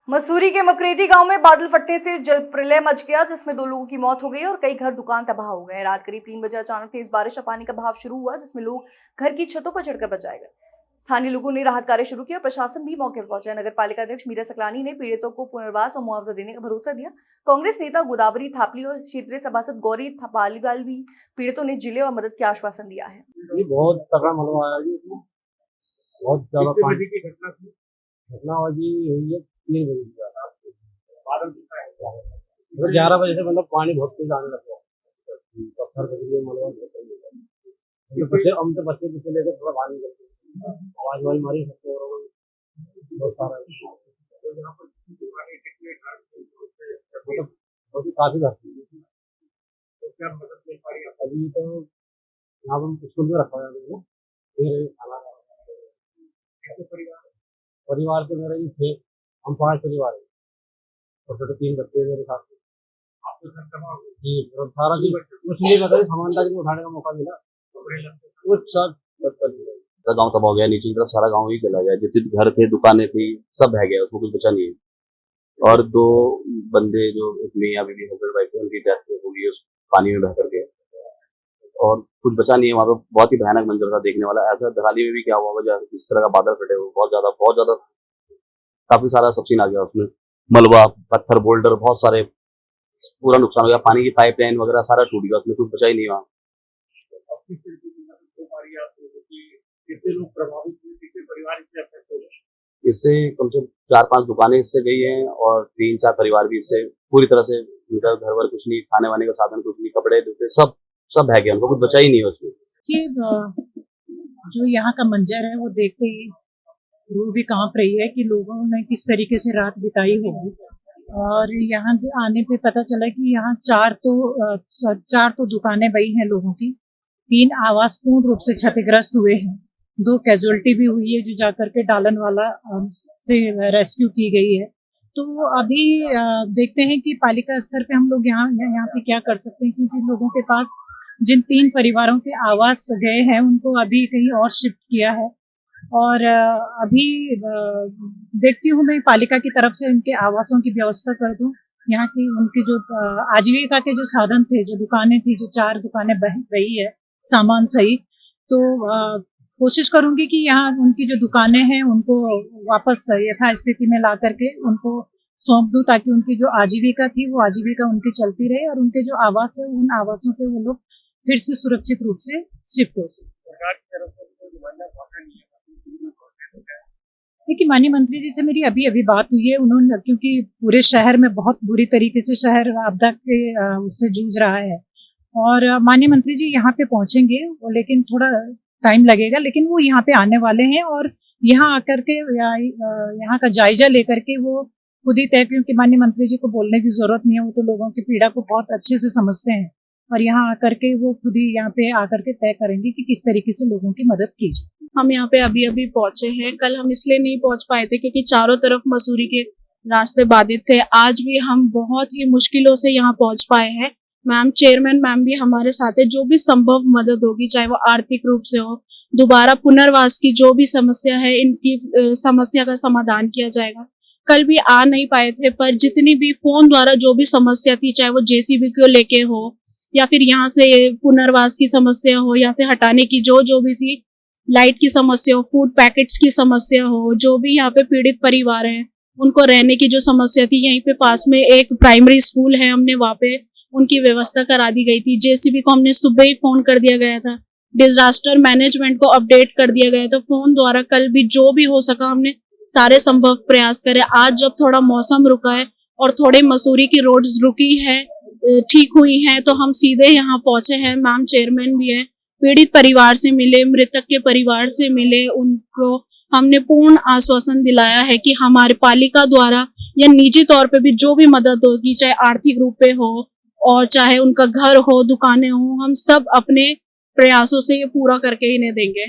मसूरी के मकरेती गांव में बादल फटने से जल प्रलय मच गया, जिसमें 2 लोगों की मौत हो गई और कई घर दुकान तबाह हो गए। रात करीब 3 बजे अचानक तेज बारिश और पानी का बहाव शुरू हुआ, जिसमें लोग घर की छतों पर चढ़कर बचाए गए। स्थानीय लोगों ने राहत कार्य शुरू किया और प्रशासन भी मौके पर पहुंचा। नगर पालिका अध्यक्ष मीरा सकलानी ने पीड़ितों को पुनर्वास और मुआवजा देने का भरोसा दिया। कांग्रेस नेता गोदावरी थापली और क्षेत्रीय सभासद गौरी थापालीवाल भी पीड़ितों ने जिले और मदद के आश्वासन दिया है। ये बहुत तगड़ा मलबा आया जी, इसमें बहुत ज्यादा पानी की घटना हुई है 3 बजे की रात। 11 बजे से मतलब पानी बहुत तेज आने लगा, पत्थर बजरी मलबा हम तो बच्चे लेकर थोड़ा बाहर निकलते, आवाज वाली मारी सबको बहुत सारा बहुत ही काफी घटना। अभी तो यहाँ पर स्कूल में रखा है। परिवार तो मेरा ही थे, हम 5 परिवार है, छोटे 3 बच्चे मेरे साथ जी। सारा चीज कुछ नहीं पता, सामान तक नहीं उठाने का मौका मिला, कुछ सब गाँव तबाह हो गया, नीचे की तरफ सारा गाँव ही चला गया, जितने घर थे दुकानें थी सब बह गया, उसमें कुछ बचा नहीं है। और 2 बंदे जो मियां बीवी हस्बैंड वाइफ थे, उनकी डेथ हो गई उस पानी में बह करके, और कुछ बचा नहीं है। वहाँ पे बहुत ही भयानक मंजर था देखने वाला। ऐसा दराली में भी क्या हुआ वजह इस तरह का बादल फटे हुए, बहुत ज्यादा काफी सारा सब सीन आ गया उसमें, मलबा पत्थर बोल्डर बहुत सारे, पूरा नुकसान हो गया। पानी की पाइपलाइन वगैरह सारा टूट गया, उसमें कुछ बचा ही नहीं वहाँ। इससे कम से कम 4-5 दुकानें इससे गई हैं और 3-4 परिवार भी इससे पूरी तरह से, उनका घर वर कुछ नहीं, खाने वाने का साधन कुछ नहीं, कपड़े जूते सब बह गया, उनको कुछ बचा ही नहीं है उसमें। कि जो यहाँ का मंजर है वो देख के ही रूह भी कांप रही है कि लोगों ने किस तरीके से रात बिताई होगी। और यहाँ आने पे पता चला कि यहाँ 4 तो दुकानें बही हैं लोगों की, 3 आवास पूर्ण रूप से क्षतिग्रस्त हुए हैं, 2 कैजुअलिटी भी हुई है जो जाकर के डालन वाला से रेस्क्यू की गई है। तो अभी देखते हैं कि पालिका स्तर पे हम लोग यहाँ पे क्या कर सकते हैं, क्योंकि लोगों के पास जिन 3 परिवारों के आवास गए हैं उनको अभी कहीं और शिफ्ट किया है। और अभी देखती हूँ मैं पालिका की तरफ से उनके आवासों की व्यवस्था कर दूं। यहाँ की उनकी जो आजीविका के जो साधन थे, जो दुकानें थी, जो 4 दुकानें बही है सामान सहित, तो कोशिश करूंगी कि यहाँ उनकी जो दुकानें हैं उनको वापस यथास्थिति में ला करके उनको सौंप दूं, ताकि उनकी जो आजीविका थी वो आजीविका उनकी चलती रहे और उनके जो आवास है उन आवासों पे वो लोग फिर से सुरक्षित रूप से शिफ्ट हो सके। देखिए, माननीय मंत्री जी से मेरी अभी बात हुई है। उन्होंने, क्योंकि पूरे शहर में बहुत बुरी तरीके से शहर आपदा के उससे जूझ रहा है, और माननीय मंत्री जी यहाँ पे पहुंचेंगे, लेकिन थोड़ा टाइम लगेगा, लेकिन वो यहाँ पे आने वाले हैं और यहाँ आकर के यहाँ का जायजा लेकर के वो खुद ही तय, क्योंकि माननीय मंत्री जी को बोलने की जरूरत नहीं है, वो तो लोगों की पीड़ा को बहुत अच्छे से समझते हैं, और यहाँ आकर के वो खुद ही यहाँ पे आकर के तय करेंगे कि किस तरीके से लोगों की मदद की जाए। हम यहाँ पे अभी पहुंचे हैं। कल हम इसलिए नहीं पहुंच पाए थे क्योंकि चारों तरफ मसूरी के रास्ते बाधित थे। आज भी हम बहुत ही मुश्किलों से यहाँ पहुंच पाए हैं। मैम, चेयरमैन मैम भी हमारे साथ है। जो भी संभव मदद होगी, चाहे वो आर्थिक रूप से हो, दोबारा पुनर्वास की जो भी समस्या है, इनकी समस्या का समाधान किया जाएगा। कल भी आ नहीं पाए थे, पर जितनी भी फोन द्वारा जो भी समस्या थी, चाहे वो जेसीबी को लेके हो या फिर यहाँ से पुनर्वास की समस्या हो, यहाँ से हटाने की जो भी थी, लाइट की समस्या हो, फूड पैकेट्स की समस्या हो, जो भी यहाँ पे पीड़ित परिवार हैं उनको रहने की जो समस्या थी, यहीं पे पास में एक प्राइमरी स्कूल है, हमने वहाँ पे उनकी व्यवस्था करा दी गई थी। जेसीबी को हमने सुबह ही फोन कर दिया गया था, डिजास्टर मैनेजमेंट को अपडेट कर दिया गया था फोन द्वारा। कल भी जो भी हो सका हमने सारे संभव प्रयास करे। आज जब थोड़ा मौसम रुका है और थोड़े मसूरी की रोड्स रुकी है, ठीक हुई हैं, तो हम सीधे यहाँ पहुंचे हैं। मैम चेयरमैन भी है, पीड़ित परिवार से मिले, मृतक के परिवार से मिले, उनको हमने पूर्ण आश्वासन दिलाया है कि हमारे पालिका द्वारा या निजी तौर पे भी जो भी मदद होगी, चाहे आर्थिक रूप पे हो और चाहे उनका घर हो, दुकानें हो, हम सब अपने प्रयासों से ये पूरा करके इन्हें देंगे।